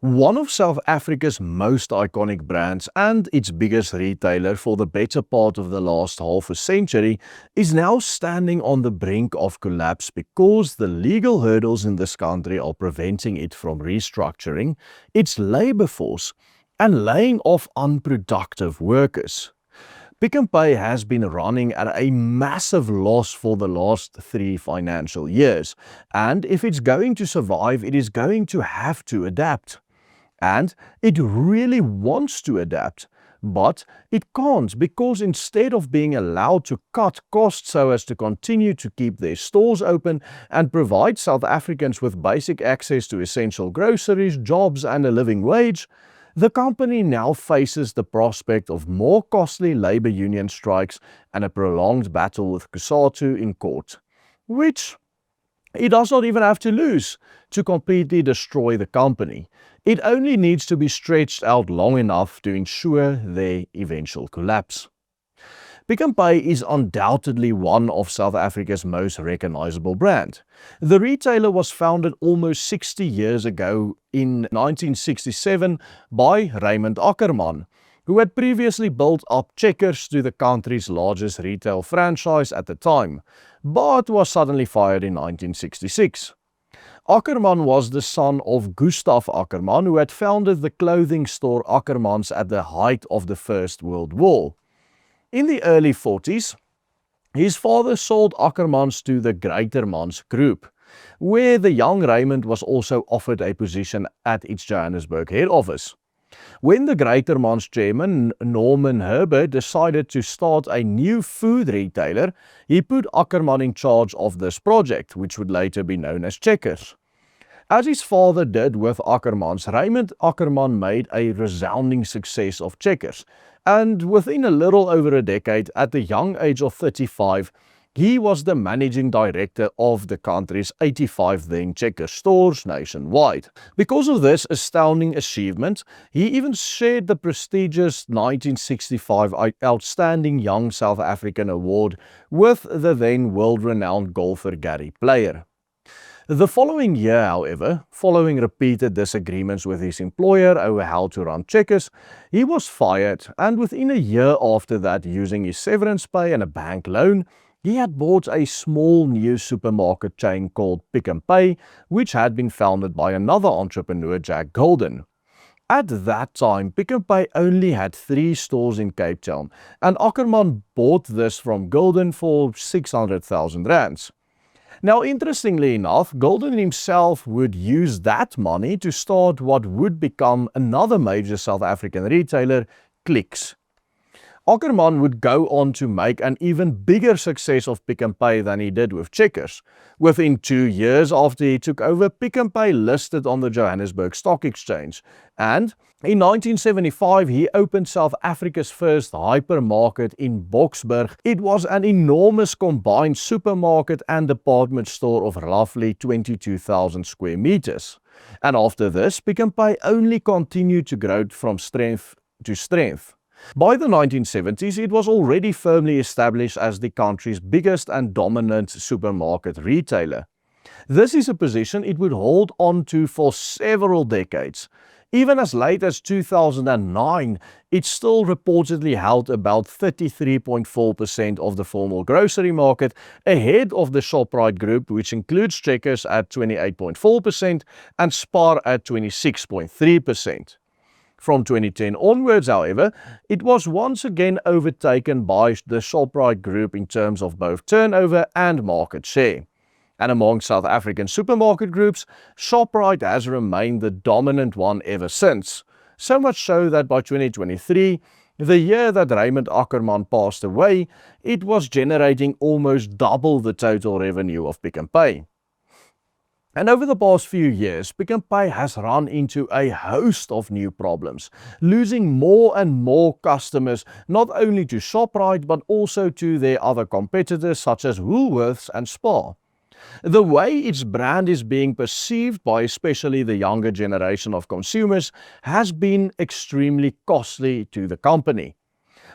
One of South Africa's most iconic brands and its biggest retailer for the better part of the last half a century is now standing on the brink of collapse because the legal hurdles in this country are preventing it from restructuring its labor force and laying off unproductive workers. Pick n Pay has been running at a massive loss for the last 3 financial years, and if it's going to survive, it is going to have to adapt. And it really wants to adapt, but it can't because instead of being allowed to cut costs so as to continue to keep their stores open and provide South Africans with basic access to essential groceries, jobs and a living wage, the company now faces the prospect of more costly labor union strikes and a prolonged battle with COSATU in court, which it does not even have to lose to completely destroy the company. It only needs to be stretched out long enough to ensure their eventual collapse. Pick n Pay is undoubtedly one of South Africa's most recognizable brands. The retailer was founded almost 60 years ago in 1967 by Raymond Ackerman, who had previously built up Checkers to the country's largest retail franchise at the time, but was suddenly fired in 1966. Ackerman was the son of Gustav Ackerman, who had founded the clothing store Ackermans at the height of the First World War. In the early 40s, his father sold Ackermans to the Greatermans Group, where the young Raymond was also offered a position at its Johannesburg head office. When the Greatermans chairman, Norman Herbert, decided to start a new food retailer, he put Ackerman in charge of this project, which would later be known as Checkers. As his father did with Ackermans, Raymond Ackerman made a resounding success of Checkers, and within a little over a decade, at the young age of 35, he was the managing director of the country's 85 then Checkers stores nationwide. Because of this astounding achievement, he even shared the prestigious 1965 Outstanding Young South African Award with the then world-renowned golfer Gary Player. The following year, however, following repeated disagreements with his employer over how to run Checkers, he was fired, and within a year after that, using his severance pay and a bank loan, he had bought a small new supermarket chain called Pick n Pay, which had been founded by another entrepreneur, Jack Golden. At that time, Pick n Pay only had 3 stores in Cape Town, and Ackerman bought this from Golden for 600,000 rands. Now, interestingly enough, Golden himself would use that money to start what would become another major South African retailer, Clicks. Ackerman would go on to make an even bigger success of Pick n Pay than he did with Checkers. Within 2 years after he took over, Pick n Pay listed on the Johannesburg Stock Exchange, and in 1975 he opened South Africa's first hypermarket in Boksburg. It was an enormous combined supermarket and department store of roughly 22,000 square meters. And after this, Pick n Pay only continued to grow from strength to strength. By the 1970s, it was already firmly established as the country's biggest and dominant supermarket retailer. This is a position it would hold on to for several decades. Even as late as 2009, it still reportedly held about 33.4% of the formal grocery market, ahead of the Shoprite Group, which includes Checkers at 28.4% and Spar at 26.3%. From 2010 onwards, however, it was once again overtaken by the Shoprite Group in terms of both turnover and market share. And among South African supermarket groups, Shoprite has remained the dominant one ever since. So much so that by 2023, the year that Raymond Ackerman passed away, it was generating almost double the total revenue of Pick n Pay. And over the past few years, Pick n Pay has run into a host of new problems, losing more and more customers not only to Shoprite but also to their other competitors such as Woolworths and Spar. The way its brand is being perceived by especially the younger generation of consumers has been extremely costly to the company.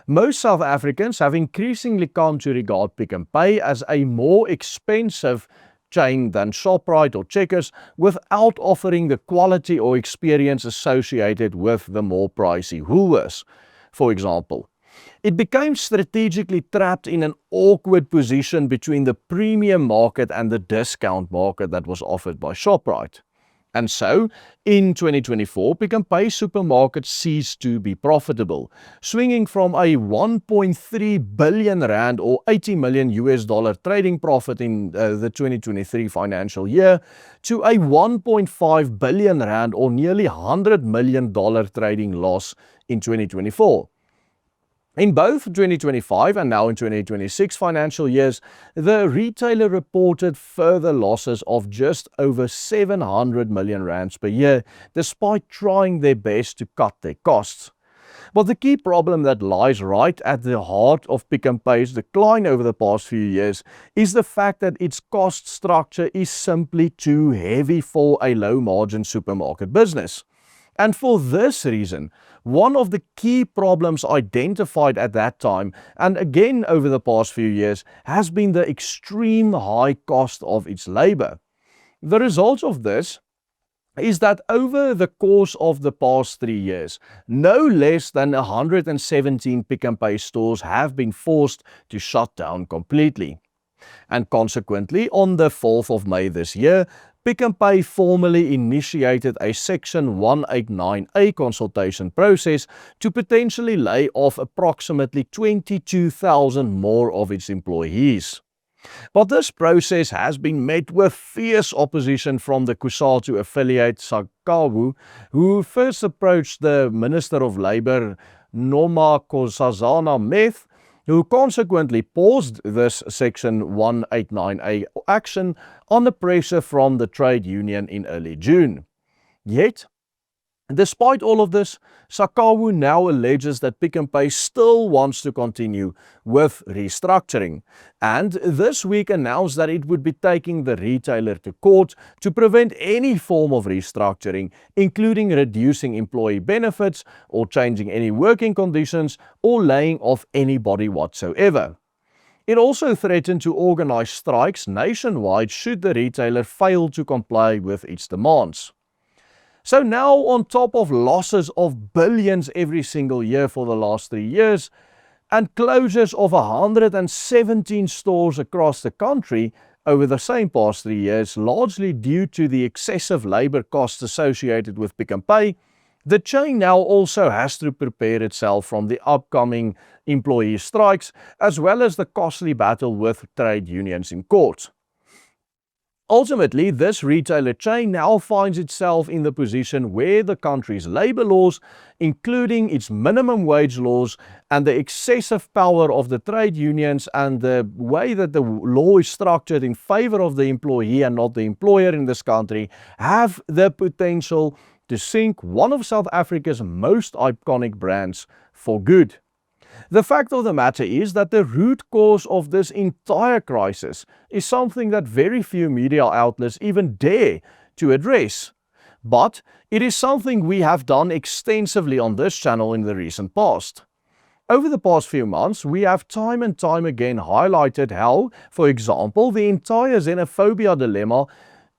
Most South Africans have increasingly come to regard Pick n Pay as a more expensive chain than Shoprite or Checkers without offering the quality or experience associated with the more pricey Woolworths, for example. It became strategically trapped in an awkward position between the premium market and the discount market that was offered by Shoprite. And so, in 2024, Pick n Pay supermarkets ceased to be profitable, swinging from a 1.3 billion rand or $80 million trading profit in the 2023 financial year to a 1.5 billion rand or nearly $100 million trading loss in 2024. In both 2025 and now in 2026 financial years, the retailer reported further losses of just over 700 million rands per year, despite trying their best to cut their costs. But the key problem that lies right at the heart of Pick n Pay's decline over the past few years is the fact that its cost structure is simply too heavy for a low-margin supermarket business. And for this reason, one of the key problems identified at that time, and again over the past few years, has been the extreme high cost of its labor. The result of this is that over the course of the past 3 years, no less than 117 Pick n Pay stores have been forced to shut down completely. And consequently, on the 4th of May this year, Pick n Pay formally initiated a Section 189A consultation process to potentially lay off approximately 22,000 more of its employees. But this process has been met with fierce opposition from the Cusatu affiliate Sakawu, who first approached the Minister of Labour, Nomakosazana Meth, who consequently paused this Section 189A action under pressure from the trade union in early June. Yet, despite all of this, Sakawu now alleges that Pick n Pay still wants to continue with restructuring, and this week announced that it would be taking the retailer to court to prevent any form of restructuring, including reducing employee benefits or changing any working conditions or laying off anybody whatsoever. It also threatened to organize strikes nationwide should the retailer fail to comply with its demands. So now, on top of losses of billions every single year for the last 3 years, and closures of 117 stores across the country over the same past 3 years, largely due to the excessive labor costs associated with Pick n Pay, the chain now also has to prepare itself from the upcoming employee strikes, as well as the costly battle with trade unions in court. Ultimately, this retailer chain now finds itself in the position where the country's labor laws, including its minimum wage laws and the excessive power of the trade unions and the way that the law is structured in favor of the employee and not the employer in this country, have the potential to sink one of South Africa's most iconic brands for good. The fact of the matter is that the root cause of this entire crisis is something that very few media outlets even dare to address. But it is something we have done extensively on this channel in the recent past. Over the past few months, we have time and time again highlighted how, for example, the entire xenophobia dilemma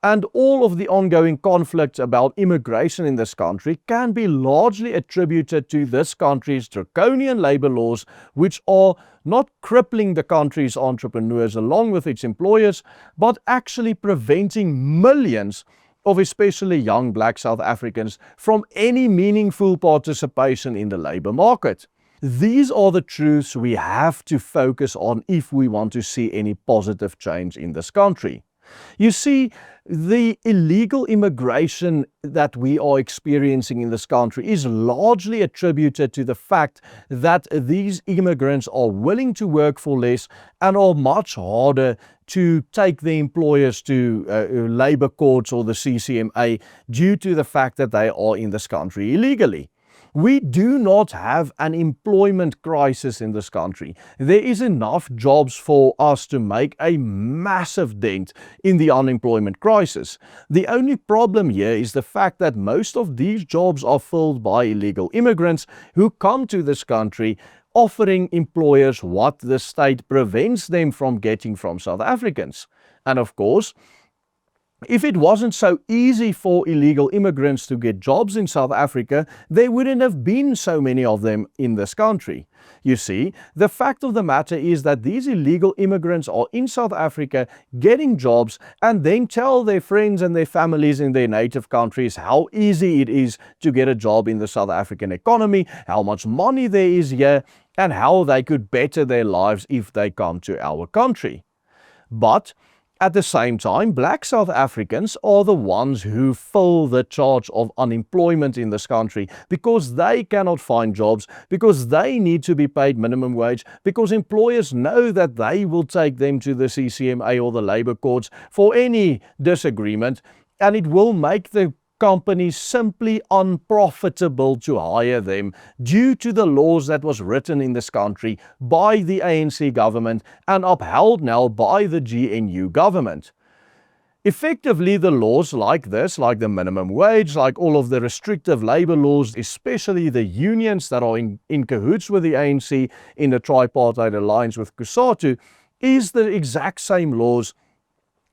and all of the ongoing conflicts about immigration in this country can be largely attributed to this country's draconian labor laws, which are not crippling the country's entrepreneurs along with its employers, but actually preventing millions of especially young black South Africans from any meaningful participation in the labor market. These are the truths we have to focus on if we want to see any positive change in this country. You see, the illegal immigration that we are experiencing in this country is largely attributed to the fact that these immigrants are willing to work for less and are much harder to take the employers to labor courts or the CCMA due to the fact that they are in this country illegally. We do not have an employment crisis in this country. There is enough jobs for us to make a massive dent in the unemployment crisis. The only problem here is the fact that most of these jobs are filled by illegal immigrants who come to this country offering employers what the state prevents them from getting from South Africans. And of course, If it wasn't so easy for illegal immigrants to get jobs in South Africa, there wouldn't have been so many of them in this country. You see, the fact of the matter is that these illegal immigrants are in South Africa getting jobs and then tell their friends and their families in their native countries how easy it is to get a job in the South African economy, how much money there is here, and how they could better their lives if they come to our country. But at the same time, black South Africans are the ones who fill the charge of unemployment in this country because they cannot find jobs, because they need to be paid minimum wage, because employers know that they will take them to the CCMA or the labor courts for any disagreement, and it will make the companies simply unprofitable to hire them due to the laws that was written in this country by the ANC government and upheld now by the GNU government. Effectively, the laws like this, like the minimum wage, like all of the restrictive labor laws, especially the unions that are in cahoots with the ANC in the tripartite alliance with COSATU, is the exact same laws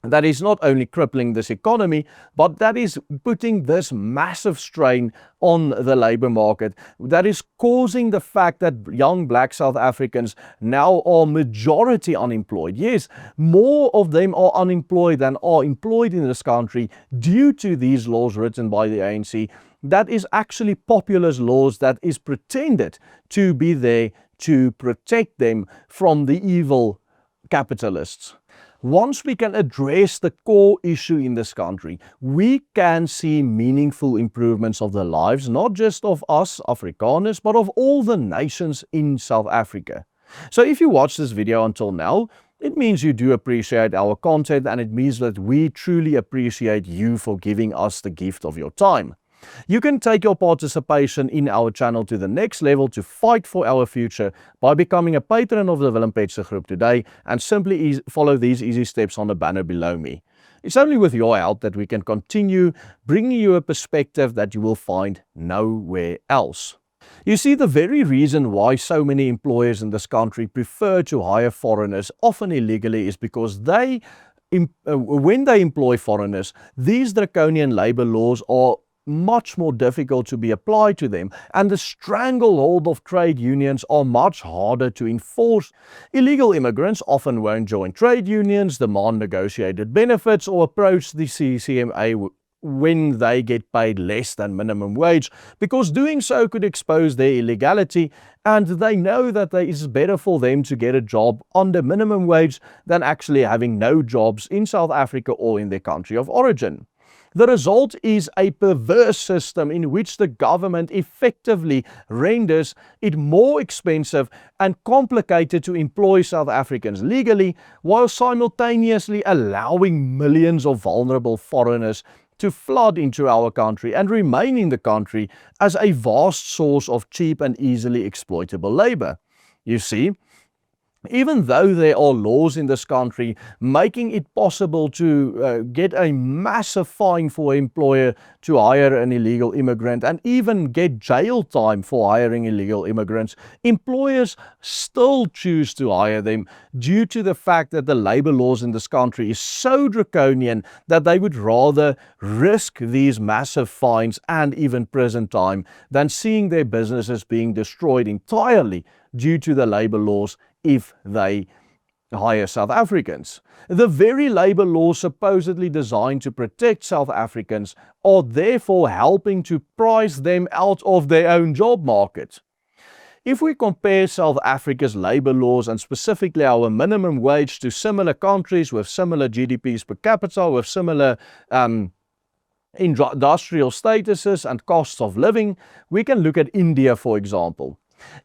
that is not only crippling this economy, but that is putting this massive strain on the labor market, that is causing the fact that young black South Africans now are majority unemployed. Yes, more of them are unemployed than are employed in this country due to these laws written by the ANC. That is actually populist laws that is pretended to be there to protect them from the evil capitalists. Once we can address the core issue in this country, we can see meaningful improvements of the lives, not just of us Afrikaners, but of all the nations in South Africa. So if you watch this video until now, it means you do appreciate our content, and it means that we truly appreciate you for giving us the gift of your time. You can take your participation in our channel to the next level to fight for our future by becoming a patron of the Willem Petsche Group today, and simply follow these easy steps on the banner below me. It's only with your help that we can continue bringing you a perspective that you will find nowhere else. You see, the very reason why so many employers in this country prefer to hire foreigners, often illegally, is because when they employ foreigners, these draconian labor laws are much more difficult to be applied to them, and the stranglehold of trade unions are much harder to enforce. Illegal immigrants often won't join trade unions, demand negotiated benefits, or approach the CCMA when they get paid less than minimum wage, because doing so could expose their illegality, and they know that it is better for them to get a job under minimum wage than actually having no jobs in South Africa or in their country of origin. The result is a perverse system in which the government effectively renders it more expensive and complicated to employ South Africans legally, while simultaneously allowing millions of vulnerable foreigners to flood into our country and remain in the country as a vast source of cheap and easily exploitable labor. You see, even though there are laws in this country making it possible to get a massive fine for an employer to hire an illegal immigrant, and even get jail time for hiring illegal immigrants, employers still choose to hire them due to the fact that the labor laws in this country is so draconian that they would rather risk these massive fines and even prison time than seeing their businesses being destroyed entirely due to the labor laws if they hire South Africans. The very labor laws supposedly designed to protect South Africans are therefore helping to price them out of their own job market. If we compare South Africa's labor laws, and specifically our minimum wage, to similar countries with similar GDPs per capita, with similar industrial statuses and costs of living, we can look at India, for example.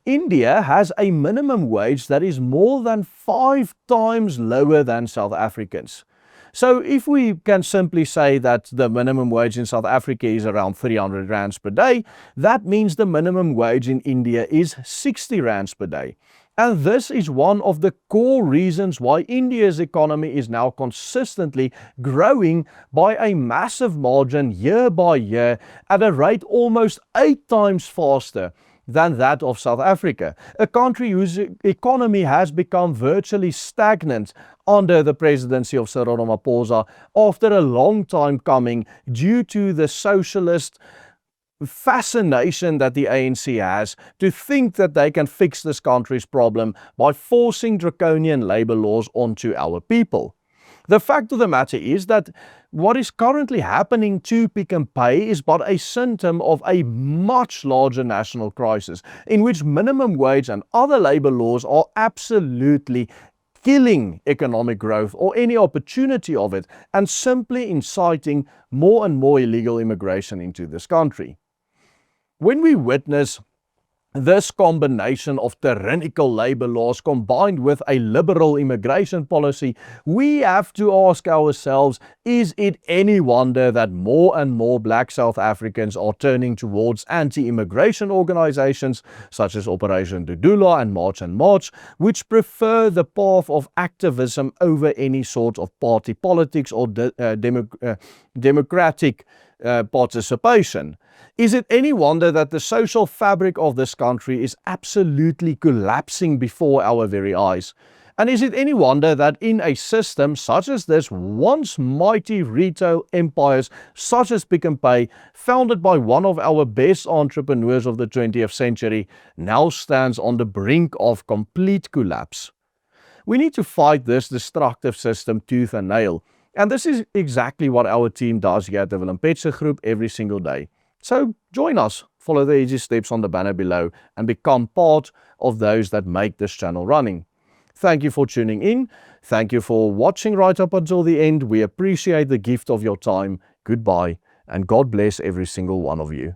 India has a minimum wage that is more than 5 times lower than South Africans. So if we can simply say that the minimum wage in South Africa is around 300 rands per day, that means the minimum wage in India is 60 rands per day. And this is one of the core reasons why India's economy is now consistently growing by a massive margin year by year at a rate almost 8 times faster than that of South Africa, a country whose economy has become virtually stagnant under the presidency of Cyril Ramaphosa after a long time coming due to the socialist fascination that the ANC has to think that they can fix this country's problem by forcing draconian labor laws onto our people. The fact of the matter is that what is currently happening to Pick n Pay is but a symptom of a much larger national crisis in which minimum wage and other labor laws are absolutely killing economic growth or any opportunity of it and simply inciting more and more illegal immigration into this country. When we witness this combination of tyrannical labor laws combined with a liberal immigration policy, we have to ask ourselves, is it any wonder that more and more black South Africans are turning towards anti-immigration organizations such as Operation Dudula and March, which prefer the path of activism over any sort of party politics or democratic participation? Is it any wonder that the social fabric of this country is absolutely collapsing before our very eyes? And is it any wonder that in a system such as this, once mighty retail empires such as Pick n Pay, founded by one of our best entrepreneurs of the 20th century, now stands on the brink of complete collapse? We need to fight this destructive system tooth and nail. And this is exactly what our team does here at the Willem Petsche Group every single day. So join us, follow the easy steps on the banner below and become part of those that make this channel running. Thank you for tuning in. Thank you for watching right up until the end. We appreciate the gift of your time. Goodbye and God bless every single one of you.